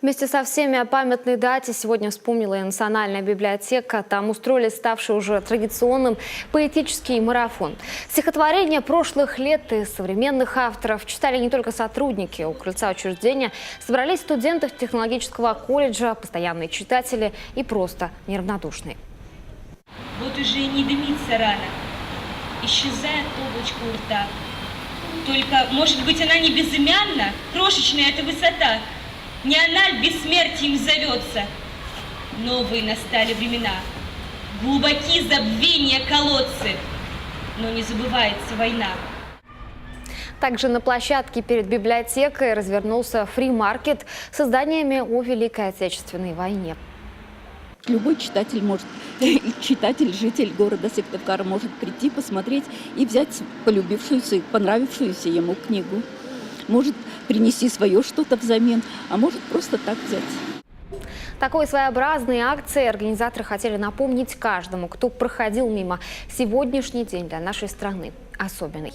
Вместе со всеми о памятной дате сегодня вспомнила и Национальная библиотека. Там устроили ставший уже традиционным поэтический марафон. Стихотворения прошлых лет и современных авторов читали не только сотрудники. У крыльца учреждения собрались студенты технологического колледжа, постоянные читатели и просто неравнодушные. Вот уже и не дымится рана, исчезает облачко у рта. Только, может быть, она не безымянна, крошечная эта высота. Не она ль бессмертием зовется? Новые настали времена, глубоки забвения колодцы, но не забывается война. Также на площадке перед библиотекой развернулся фри-маркет с изданиями о Великой Отечественной войне. Любой читатель может, житель города Сыктывкара может прийти, посмотреть и взять полюбившуюся, понравившуюся ему книгу. Может принести свое что-то взамен, а может просто так взять. Такой своеобразной акцией организаторы хотели напомнить каждому, кто проходил мимо. Сегодняшний день для нашей страны особенный.